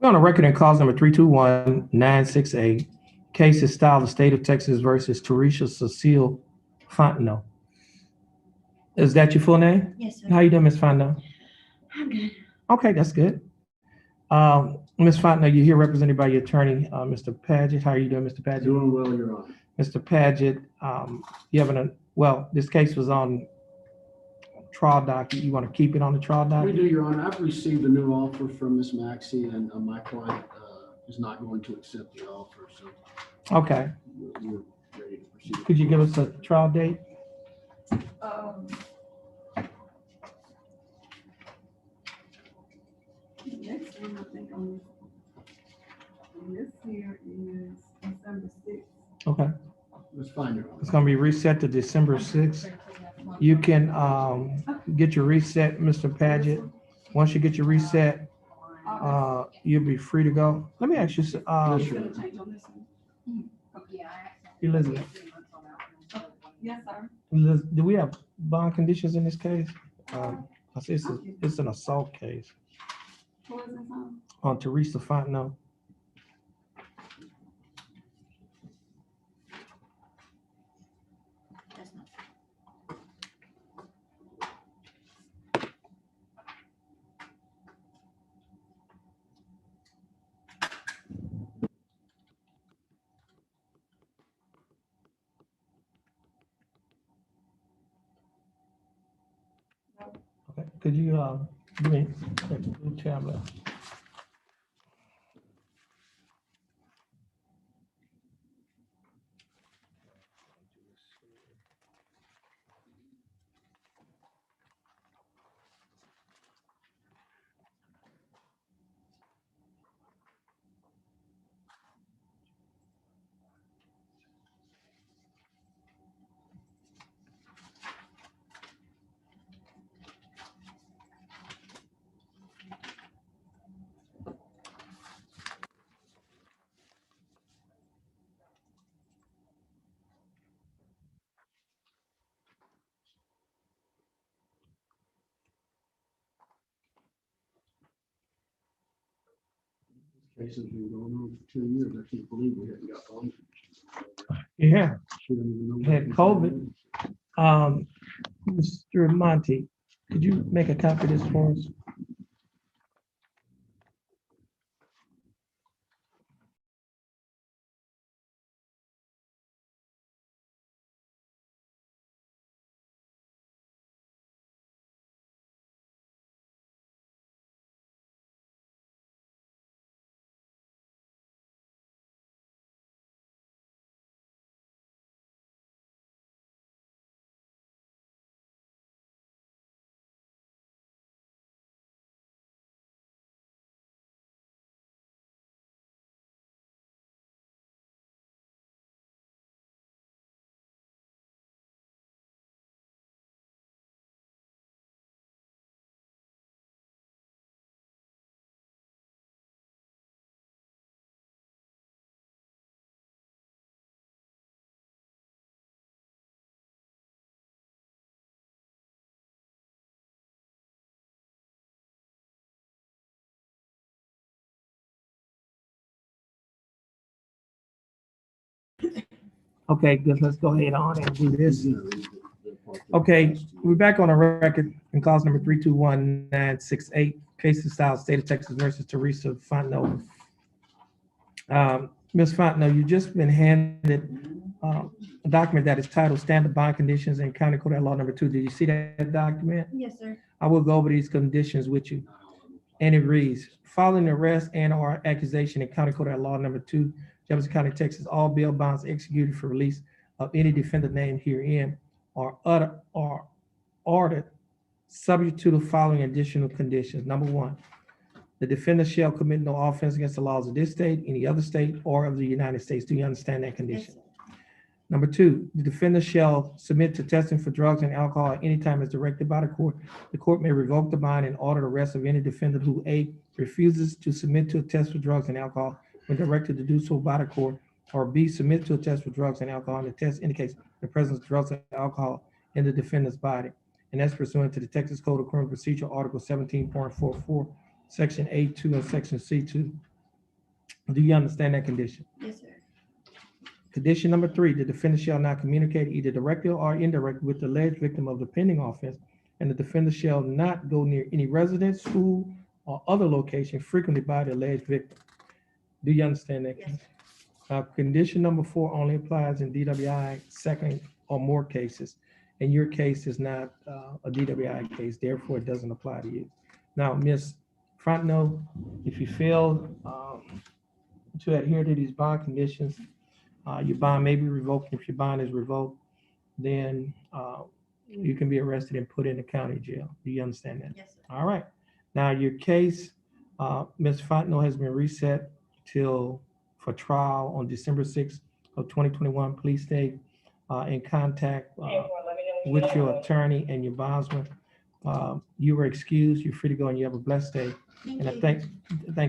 On a record in cause number 321968, case is styled the state of Texas versus Teresa Cecile Fontenot. Is that your full name? Yes, sir. How you doing, Miss Fontenot? I'm good. Okay, that's good. Ms. Fontenot, you're here represented by your attorney, Mr. Paget. How are you doing, Mr. Paget? Doing well, Your Honor. Mr. Paget, you having well, this case was on trial docket. You want to keep it on the trial We docket? do, Your Honor. I've received a new offer from Ms. Maxey, and my client is not going to accept the offer, so Okay. we're ready to proceed. Could you give us a trial date? Next one, I think on this here is December 6th. Okay. That's fine, Your It's Honor. going to be reset to December 6th. You can get your reset, Mr. Paget. Once you get your reset, you'll be free to go. Let me ask you, Yes, Your Honor. Change on this one. Elizabeth, Yes, sir. do we have bond conditions in this case? It's an assault case Who is this on? on Teresa Fontenot. That's not. Okay, could you give me a blue tablet? Case has been going on for 2 years. I can't believe we haven't got bond conditions. Yeah, Shouldn't even know. Had COVID. Mr. Monty, could you make a copy of this for us? Okay, good. Let's go ahead on and do this. Okay, we're back on the record in cause number 321968, case of style state of Texas versus Teresa Fontenot. Ms. Fontenot, you just been handed a document that is titled Standard Bond Conditions in County Code Law number 2. Did you see that document? Yes, sir. I will go over these conditions with you. And it reads, following arrest and/or accusation in County Code Law number 2, Jefferson County, Texas, all bail bonds executed for release of any defendant named herein are ordered subject to the following additional conditions. Number 1, the defendant shall commit no offense against the laws of this state, any other state, or of the United States. Do you understand that Yes, condition? sir. Number 2, the defendant shall submit to testing for drugs and alcohol at any time as directed by the court. The court may revoke the bond and order the arrest of any defendant who A, refuses to submit to a test for drugs and alcohol when directed to do so by the court, or B, submit to a test for drugs and alcohol and the test indicates the presence of drugs and alcohol in the defendant's body. And that's pursuant to the Texas Code of Criminal Procedure, Article 17.44, Section A2 and Section C2 Do you understand that condition? Yes, sir. Condition number 3, the defendant shall not communicate either directly or indirectly with the alleged victim of the pending offense, and the defendant shall not go near any residence, school, or other location frequented by the alleged victim. Do you understand that? Yes, sir. Condition number 4 only applies in DWI second or more cases. And your case is not a DWI case, therefore it doesn't apply to you. Now, Ms. Frontno, if you fail to adhere to these bond conditions, your bond may be revoked. If your bond is revoked, then you can be arrested and put in the county jail. Do you understand that? Yes, sir. All right. Now, your case, Ms. Fontenot, has been reset for trial on December 6th of 2021. Please stay in contact with your attorney and your bondsman. You were excused. You're free to go, and you have a blessed day. And I thank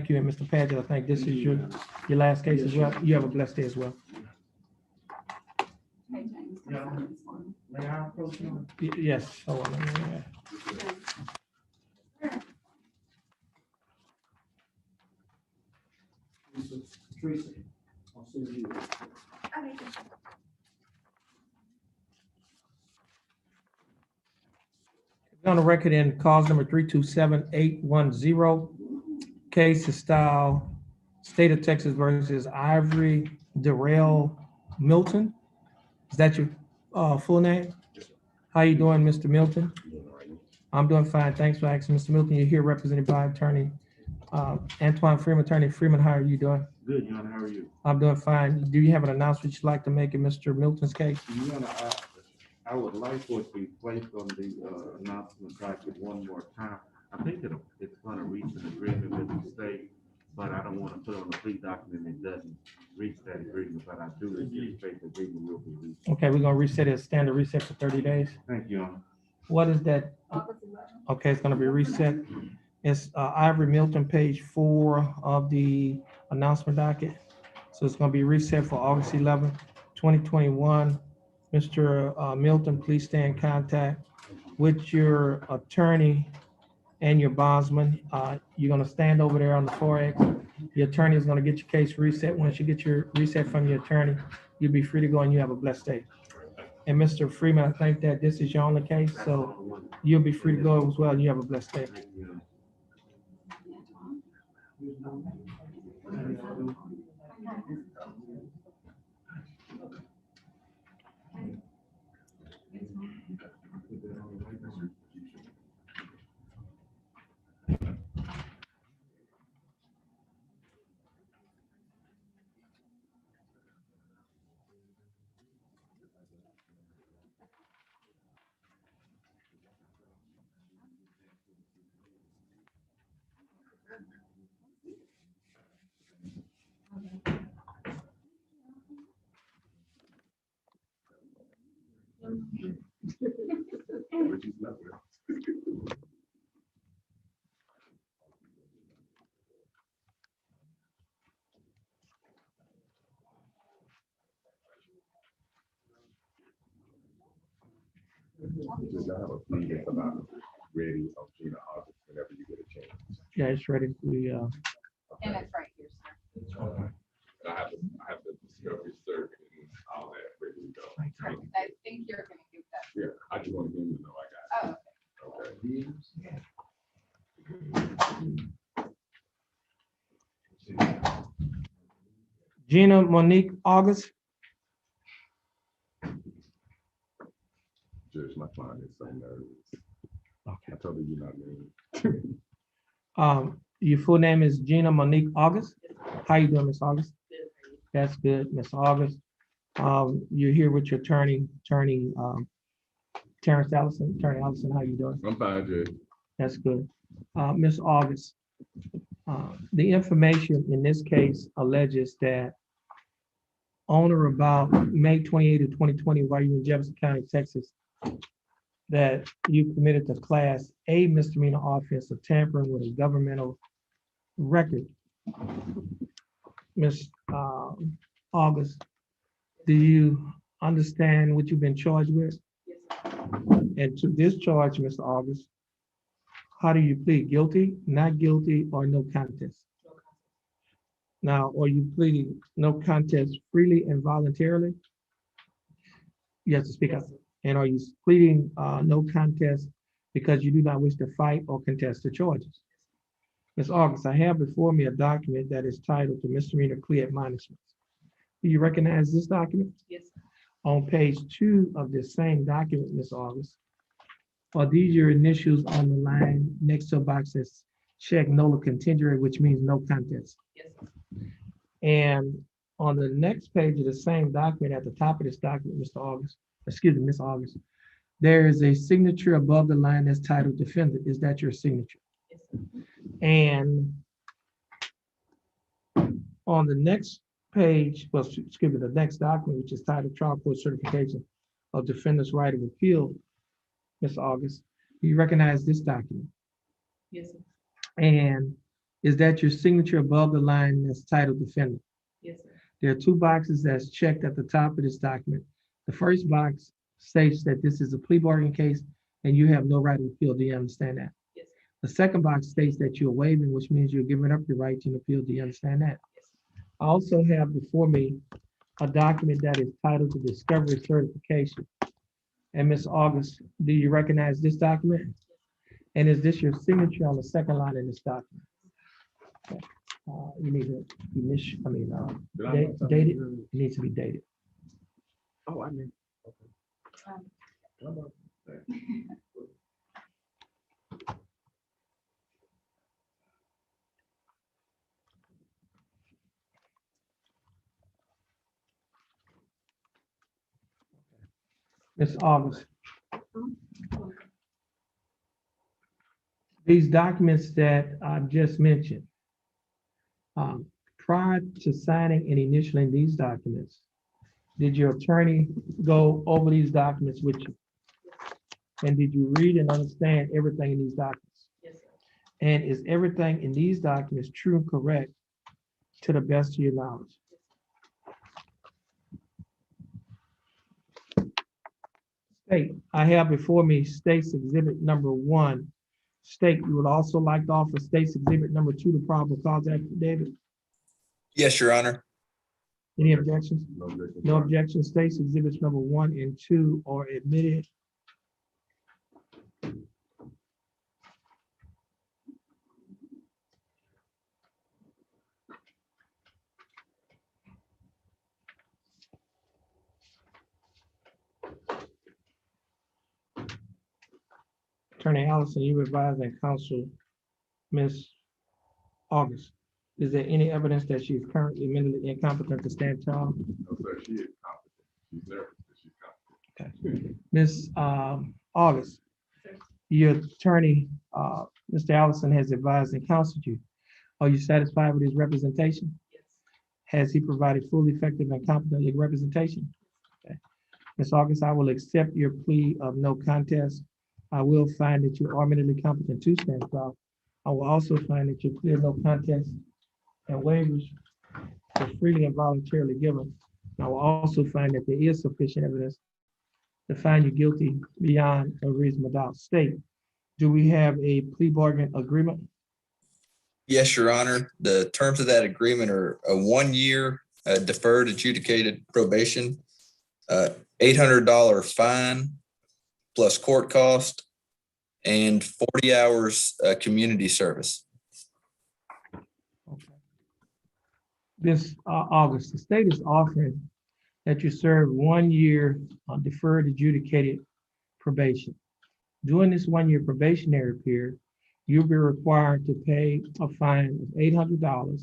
you, and Mr. Paget, I think this is your last case as well. You have a blessed day as well. Hey, James. can I sign this one? Yes. Hold on. Teresa, I'll send you. Okay. On the record in cause number 327810, case is style State of Texas versus Ivory Darrell Milton. Is that your full name? How you doing, Mr. Milton? I'm doing fine. Thanks for asking, Mr. Milton. You're here represented by attorney Antoine Freeman. Attorney Freeman, how are you doing? Good, Your Honor, how are you? I'm doing fine. Do you have an announcement you'd like to make in Mr. Milton's case? Your Honor, I would like for it to be placed on the announcement bracket one more time. I think that it's going to reach an agreement with the state, but I don't want to put on a plea document that doesn't reach that agreement, but I do anticipate the agreement will be reached. Okay, we're gonna reset it, standard reset for 30 days. Thank you, Your Honor. What is that? August 11th. Okay, it's gonna be reset. It's Ivory Milton, page 4 of the announcement docket. So it's gonna be reset for August 11th, 2021. Mr. Milton, please stay in contact with your attorney and your bondsman. You're gonna stand over there on the forex. Your attorney is gonna get your case reset. Once you get your reset from your attorney, you'll be free to go and you have a blessed day. And Mr. Freeman, I think that this is your only case, so you'll be free to go as well, and you have a blessed day. Thank you, Your Honor. Just have a plea that's about ready on Gina August whenever you get a chance. Yeah, it's ready. And it's right here, sir. I have the discovery circuit and all that ready to go. I think you're gonna give that. Yeah, I just want to get you to know I got Oh, it. Okay. Gina Monique August. Judge, my client is so nervous. Okay. I told her you're not mean. Your full name is Gina Monique August. How you doing, Miss August? That's good, Miss August. You're here with your attorney, Terrence Allison. Attorney Allison, how you doing? I'm fine, Judge. That's good. Miss August, the information in this case alleges that on or about May 28th of 2020, while you were in Jefferson County, Texas, that you committed the Class A misdemeanor offense of tampering with a governmental record. Miss August, do you understand what you've been charged with? Yes, sir. And to this charge, Mr. August, how do you plead? Guilty, not guilty, or no contest? No contest. Now, are you pleading no contest freely and voluntarily? You have to speak up. And are you pleading no contest because you do not wish to fight or contest the charges? Ms. August, I have before me a document that is titled the misdemeanor plea admonishments. Do you recognize this document? Yes, sir. On page 2 of this same document, Ms. August, are these your initials on the line next to a box that's check nolo contingere, which means no contest? Yes, sir. And on the next page of the same document, at the top of this document, Mr. August, excuse me, Ms. August, there is a signature above the line that's titled defendant. Is that your signature? Yes, sir. And on the next page, well, excuse me, the next document, which is titled trial court certification of defendant's right of appeal, Ms. August, do you recognize this document? Yes, sir. And is that your signature above the line that's titled defendant? Yes, sir. There are 2 boxes that's checked at the top of this document. The first box states that this is a plea bargain case and you have no right to appeal. Do you understand that? Yes, sir. The second box states that you're waiving, which means you're giving up your right to an appeal. Do you understand that? Yes, sir. I also have before me a document that is titled the discovery certification. And Ms. August, do you recognize this document? And is this your signature on the second line in this document? Okay. You need to initial, Did I date miss something? it. It needs to be dated. Oh, I mean. Um, How about that? Ms. August, these documents that I've just mentioned, prior to signing and initialing these documents, did your attorney go over these documents with you? And did you read and understand everything in these documents? Yes, sir. And is everything in these documents true and correct to the best of your knowledge? State, I have before me State's Exhibit number 1. State, you would also like to offer State's Exhibit number 2, the probable cause affidavit? Yes, Your Honor. Any objections? No objection. No objection. State's Exhibits number 1 and 2 are admitted. Attorney Allison, you advise and counsel Ms. August. Is there any evidence that she is currently mentally incompetent to stand trial? No, sir, she is competent. She's nervous, but she's competent. Ms. August, your attorney, Mr. Allison, has advised and counseled you. Are you satisfied with his representation? Yes. Has he provided full, effective, and competent legal representation? Okay. Ms. August, I will accept your plea of no contest. I will find that you are mentally competent to stand trial. I will also find that your plea of no contest and waivers were freely and voluntarily given. I will also find that there is sufficient evidence to find you guilty beyond a reasonable doubt. State, do we have a plea bargain agreement? Yes, Your Honor. The terms of that agreement are a 1-year deferred adjudicated probation, $800 fine plus court cost, and 40 hours community service. Okay. This August, the state is offering that you serve 1 year deferred adjudicated probation. During this 1-year probationary period, you'll be required to pay a fine of $800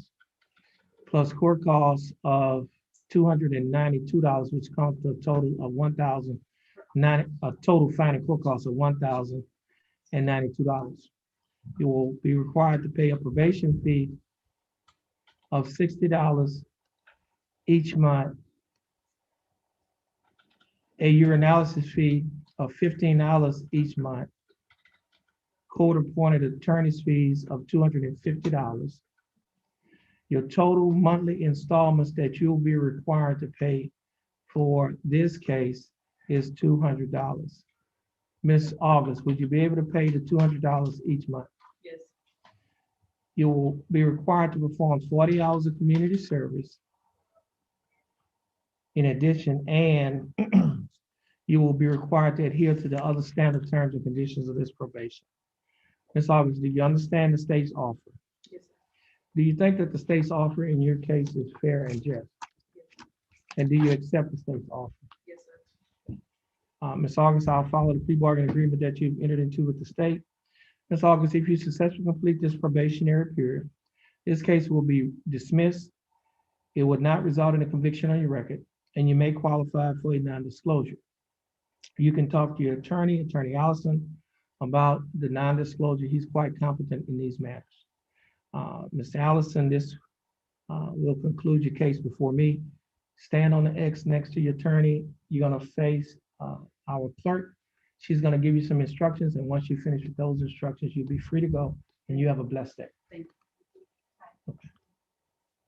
plus court costs of $292, which comes to a total of a total fine and court cost of $1,092. You will be required to pay a probation fee of $60 each month, a urinalysis fee of $15 each month, court-appointed attorney's fees of $250. Your total monthly installments that you'll be required to pay for this case is $200. Ms. August, would you be able to pay the $200 each month? Yes. You will be required to perform 40 hours of community service. In addition, and you will be required to adhere to the other standard terms and conditions of this probation. Ms. August, do you understand the state's offer? Yes, sir. Do you think that the state's offer in your case is fair and just? And do you accept the state's offer? Yes, sir. Ms. August, I'll follow the plea bargain agreement that you've entered into with the state. Ms. August, if you successfully complete this probationary period, this case will be dismissed. It would not result in a conviction on your record, and you may qualify for a non-disclosure. You can talk to your attorney, Attorney Allison, about the non-disclosure. He's quite competent in these matters. Mr. Allison, this will conclude your case before me. Stand on the X next to your attorney. You're gonna face our clerk. She's gonna give you some instructions, and once you finish with those instructions, you'll be free to go, and you have a blessed day. Thank you.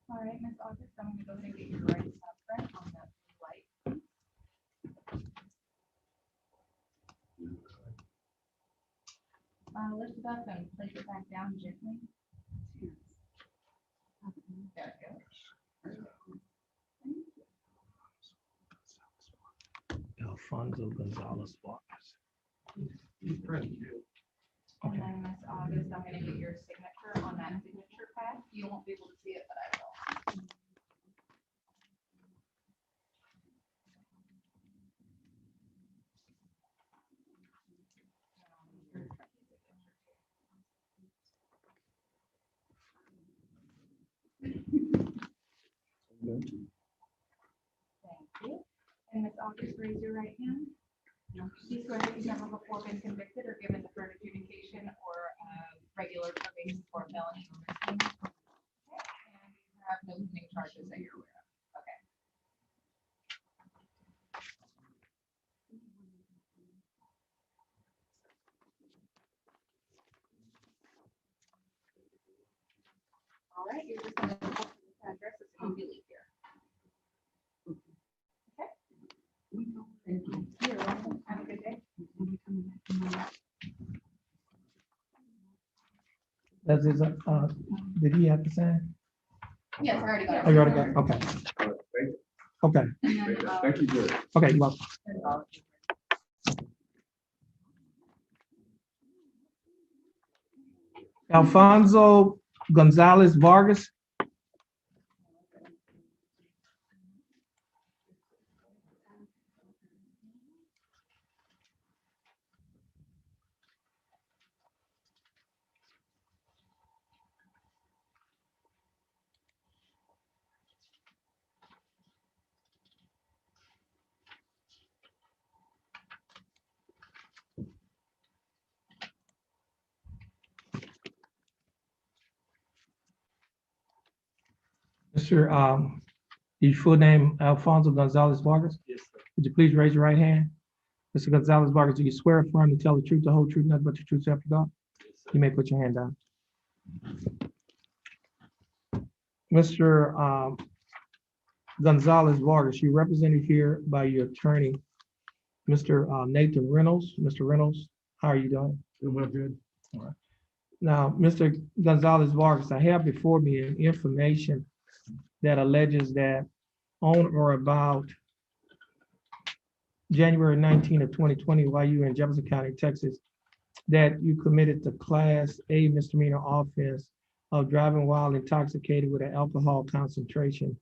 All right, Ms. August, I'm gonna go ahead and get your right print on that light. Lift it up and place it back down gently. There it goes. Alfonso Gonzalez Vargas. And then Ms. August, I'm gonna get your signature on that signature pad. You won't be able to see it, but I will. Thank you. And Ms. August, raise your right hand. Do you swear that you've never before been convicted or given deferred adjudication or regular probation for a felony or misdemeanor? Okay, and you have no pending charges that you're aware of? Okay. All right, you're just gonna report to this address as soon as you leave here. Thank you. You're welcome. Have a good day. That's his, did he have to sign? Yes, I already got it. Oh, you already got, it? Okay, okay, And then, Thank you, Judge. okay, you're welcome. Alfonso Gonzalez Vargas. Mr. Your full name Alfonso Gonzalez Vargas? Yes, sir. Would you please raise your right hand? Mr. Gonzalez Vargas, do you swear or affirm to tell the truth, the whole truth, nothing but the truth, so help you God? You may put your hand down. Mr. Gonzalez Vargas, you represented here by your attorney, Mr. Nathan Reynolds. Mr. Reynolds, how are you doing? Doing good. Now, Mr. Gonzalez Vargas, I have before me information that alleges that on or about January 19 of 2020, while you were in Jefferson County, Texas, that you committed the Class A misdemeanor offense of driving while intoxicated with an alcohol concentration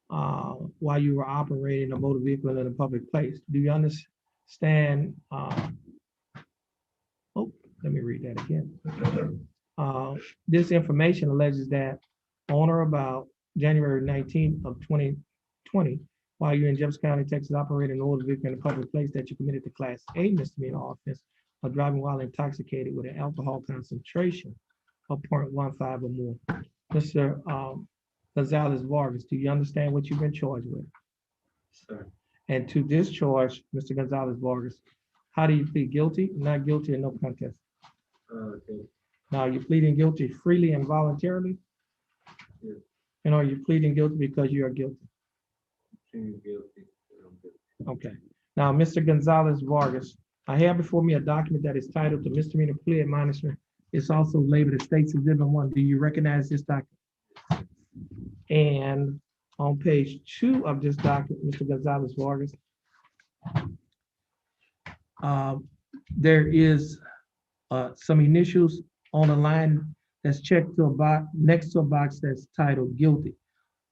while you were operating a motor vehicle in a public place. Do you understand? Let me read that again. This information alleges that on or about January 19th of 2020, while you're in Jefferson County, Texas, operating an motor vehicle in a public place, that you committed the Class A misdemeanor offense of driving while intoxicated with an alcohol concentration of 0.15 or more. Mr. Gonzalez Vargas, do you understand what you've been charged with? Sir. And to this charge, Mr. Gonzalez Vargas, how do you plead? Guilty, not guilty, and no contest? Okay. Now, you're pleading guilty freely and voluntarily? Yes. And are you pleading guilty because you are guilty? Guilty. Okay. Now, Mr. Gonzalez Vargas, I have before me a document that is titled the Misdemeanor Plea Admonishment It's also labeled as States Exhibit 1. Do you recognize this document? And on page 2 of this document, Mr. Gonzalez Vargas, there is some initials on a line that's checked to a box, next to a box that's titled guilty.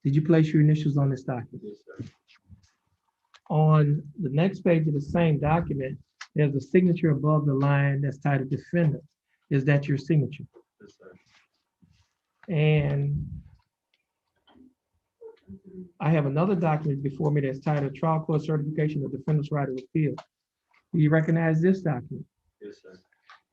Did you place your initials on this document? Yes, sir. On the next page of the same document, there's a signature above the line that's titled defendant. Is that your signature? Yes, sir. And I have another document before me that's titled Trial Court Certification of Defendant's Right of Appeal. Do you recognize this document? Yes, sir.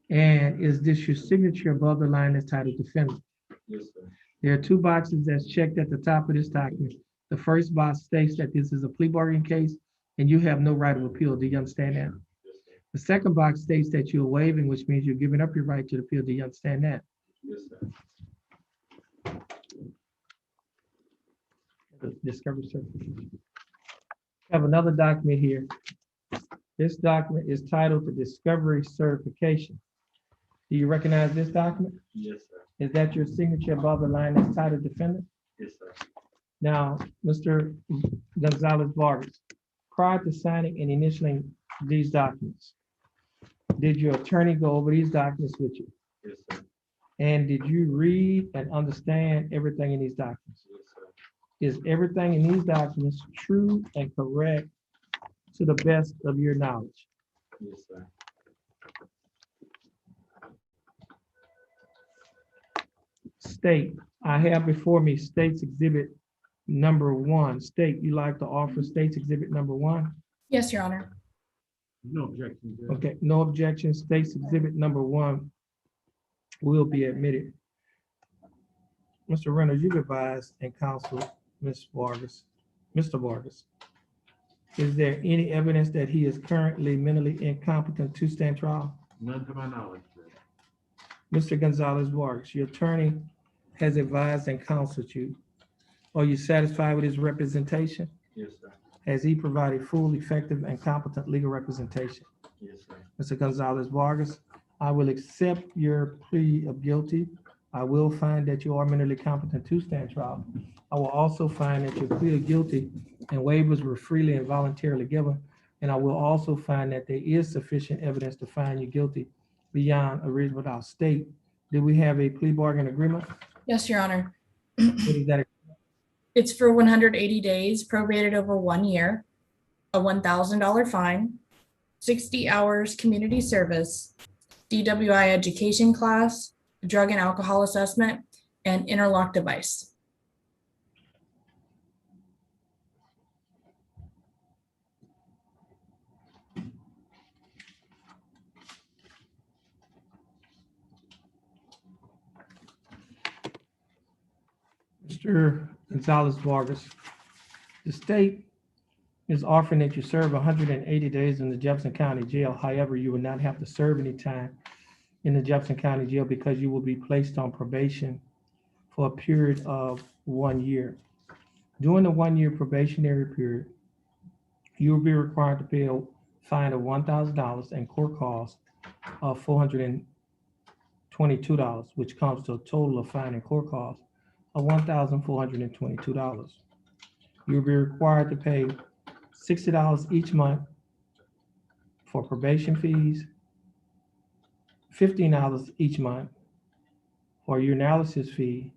And is this your signature above the line that's titled defendant? Yes, sir. There are 2 boxes that's checked at the top of this document. The first box states that this is a plea bargaining case and you have no right of appeal. Do you understand that? Yes, sir. The second box states that you're waiving, which means you're giving up your right to appeal. Do you understand that? Yes, sir. The discovery certification. I have another document here. This document is titled the discovery certification. Do you recognize this document? Yes, sir. Is that your signature above the line that's titled defendant? Yes, sir. Now, Mr. Gonzalez Vargas, prior to signing and initialing these documents, did your attorney go over these documents with you? Yes, sir. And did you read and understand everything in these documents? Yes, sir. Is everything in these documents true and correct to the best of your knowledge? Yes, sir. State, I have before me State's Exhibit number 1. State, you like to offer State's Exhibit number 1? Yes, Your Honor. No objection. Judge. Okay, no objection. State's Exhibit number 1 will be admitted. Mr. Reynolds, you've advised and counseled Ms. Vargas, Mr. Vargas. Is there any evidence that he is currently mentally incompetent to stand trial? None to my knowledge. Judge. Mr. Gonzalez Vargas, your attorney has advised and counseled you. Are you satisfied with his representation? Yes, sir. Has he provided full, effective, and competent legal representation? Yes, sir. Mr. Gonzalez Vargas, I will accept your plea of guilty. I will find that you are mentally competent to stand trial. I will also find that your plea of guilty and waivers were freely and voluntarily given. And I will also find that there is sufficient evidence to find you guilty beyond a reasonable doubt. State, do we have a plea bargain agreement? Yes, Your Honor. What is that? It's for 180 days, prorated over 1 year, a $1,000 fine, 60 hours community service, DWI education class, drug and alcohol assessment, and interlock device. Mr. Gonzalez Vargas, the state is offering that you serve 180 days in the Jefferson County Jail. However, you will not have to serve any time in the Jefferson County Jail because you will be placed on probation for a period of 1 year. During the 1 year probationary period, you will be required to pay a fine of $1,000 and court costs of $422, which comes to a total of fine and court costs of $1,422. You'll be required to pay $60 each month for probation fees, $15 each month for your analysis fee.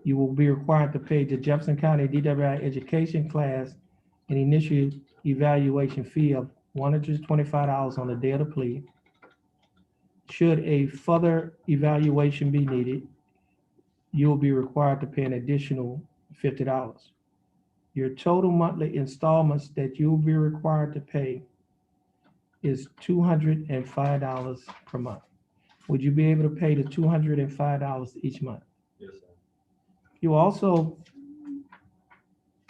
You will be required to pay the Jefferson County DWI education class an initial evaluation fee of $125 on the day of the plea. Should a further evaluation be needed, you will be required to pay an additional $50. Your total monthly installments that you will be required to pay is $205 per month. Would you be able to pay the $205 each month? Yes, sir. You will also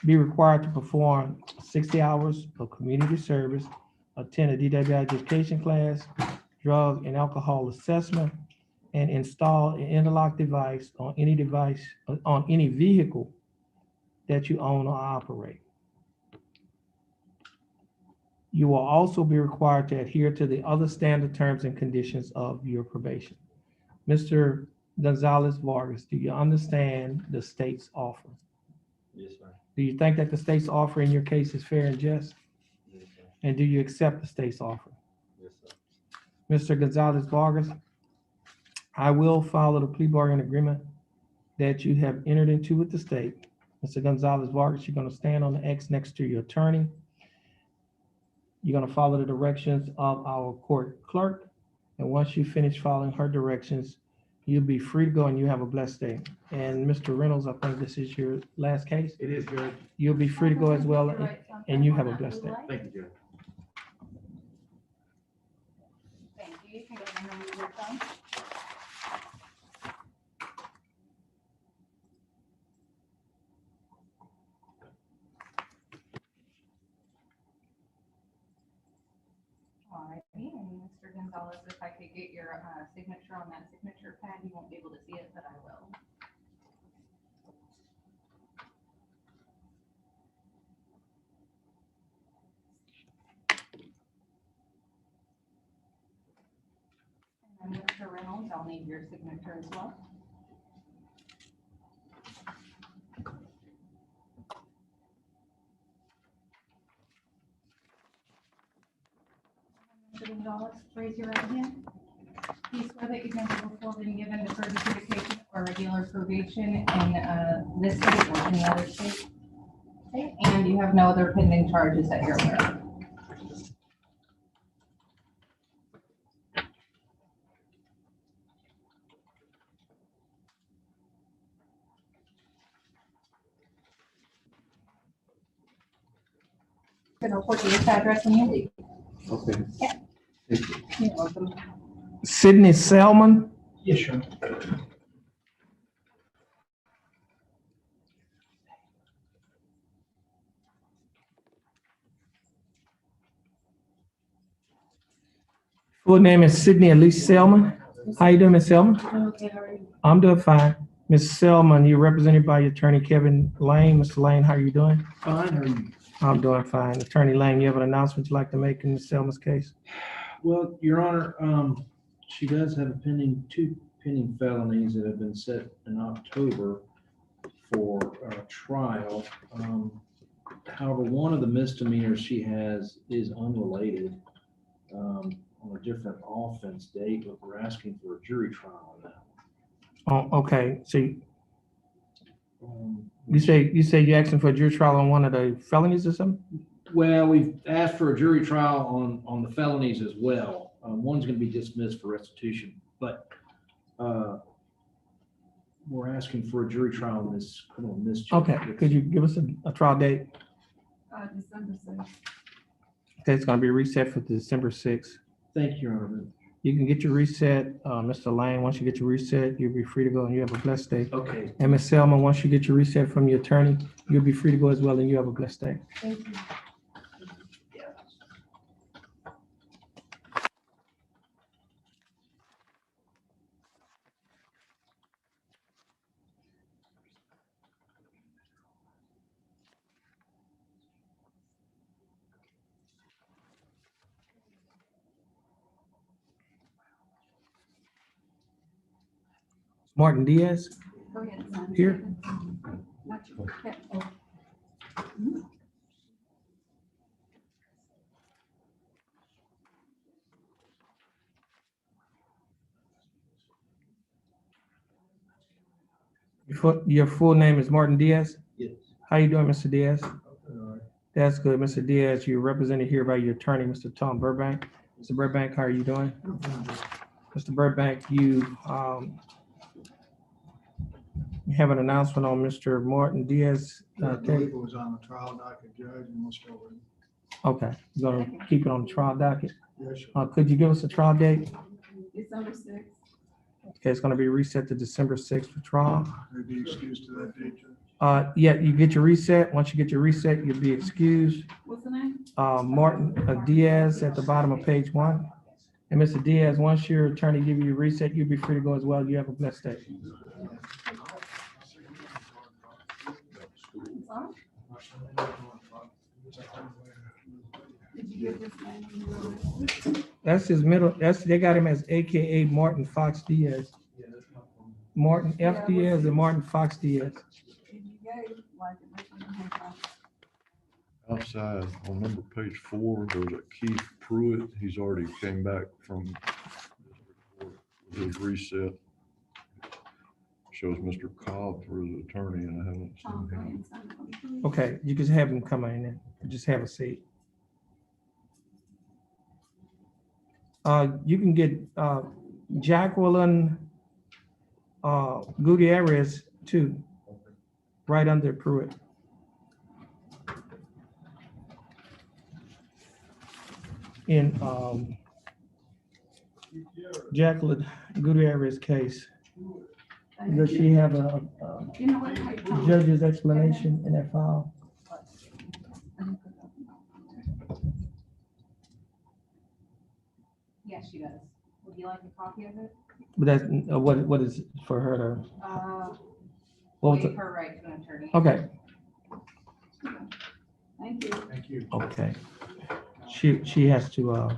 be required to perform 60 hours of community service, attend a DWI education class, drug and alcohol assessment, and install an interlock device on any vehicle that you own or operate. You will also be required to adhere to the other standard terms and conditions of your probation. Mr. Gonzalez Vargas, do you understand the state's offer? Yes, sir. Do you think that the state's offer in your case is fair and just? Yes, sir. And do you accept the state's offer? Yes, sir. Mr. Gonzalez Vargas, I will follow the plea bargain agreement that you have entered into with the state. Mr. Gonzalez Vargas, you're going to stand on the X next to your attorney. You're going to follow the directions of our court clerk. And once you finish following her directions, you'll be free to go and you have a blessed day. And Mr. Reynolds, I think this is your last case. It is, Judge. You'll be free to go as well, and you have a blessed day. Thank you, Judge. Thank you. You can go ahead and remove your phone. Alrighty, and Mr. Gonzalez, if I could get your signature on that signature pad, you won't be able to see it, but I will. And then Mr. Reynolds, I'll need your signature as well. Mr. Gonzalez, raise your right hand. Do you swear that you've never before been given deferred adjudication or regular probation in this state or any other state? Okay, and you have no other pending charges that you're aware of? Gonna report to this address when you leave. Okay. Yeah. Thank you. You're welcome. Sydney Selman, Yes, sure. full name is Sydney Elise Selman. How you doing, Ms. Selman? Okay, how are you? I'm doing fine. Ms. Selman, you're represented by your attorney, Kevin Lane. Mr. Lane, how are you doing? Fine, how are you? I'm doing fine. Attorney Lane, you have an announcement you'd like to make in Ms. Selman's case? Well, Your Honor, she does have two pending felonies that have been set in October for trial. However, one of the misdemeanors she has is unrelated on a different offense date, but we're asking for a jury trial on that. Oh, okay. So you say you're asking for a jury trial on one of the felonies or something? Well, we've asked for a jury trial on the felonies as well. One's going to be dismissed for restitution, but we're asking for a jury trial on this criminal mischief. Okay, could you give us a trial date? December 6th. Okay, it's gonna be reset for December 6th. Thank you, Your Honor. You can get your reset, Mr. Lane. Once you get your reset, you'll be free to go and you have a blessed day. Okay. And Ms. Selman, once you get your reset from your attorney, you'll be free to go as well and you have a blessed day. Thank you. Martin Diaz, Go ahead and sign. Here. Not you. Yeah. Oh. your full name is Martin Diaz? Yes. How you doing, Mr. Diaz? That's good, Mr. Diaz. You're represented here by your attorney, Mr. Tom Burbank. Mr. Burbank, how are you doing? Mr. Burbank, you have an announcement on Mr. Martin Diaz. I believe it was on the trial docket, Judge, and we'll still wait. Okay, you're gonna keep it on the trial docket. Yes, sir. Could you give us a trial date? December 6th. Okay, it's gonna be reset to December 6th for trial. Maybe excused to that date, Judge. Yeah, you get your reset. Once you get your reset, you'll be excused. What's the name? Martin Diaz at the bottom of page 1. And Mr. Diaz, once your attorney give you your reset, you'll be free to go as well. You have a blessed day. Sorry? Did you get this name? That's his middle, they got him as AKA Martin Fox Diaz. Martin F. Diaz and Martin Fox Diaz. If you gave, like, this one, okay, fine. Outside, on number page 4, there's a Keith Pruitt. He's already came back from his reset. Shows Mr. Cobb for his attorney, and I haven't Oh, seen okay, him. and sign it on the front. Okay, you can have him come in and just have a seat. You can get Jacqueline Gutierrez too, right under Pruitt. In Jacqueline Gutierrez case, does she have a You know what? Hey, Tom. judge's explanation in that file? Yes, she does. Would you like a copy of it? But that's what is for her to, what was Waive it? her right to an attorney. Okay, Thank you. Thank you. okay. She has to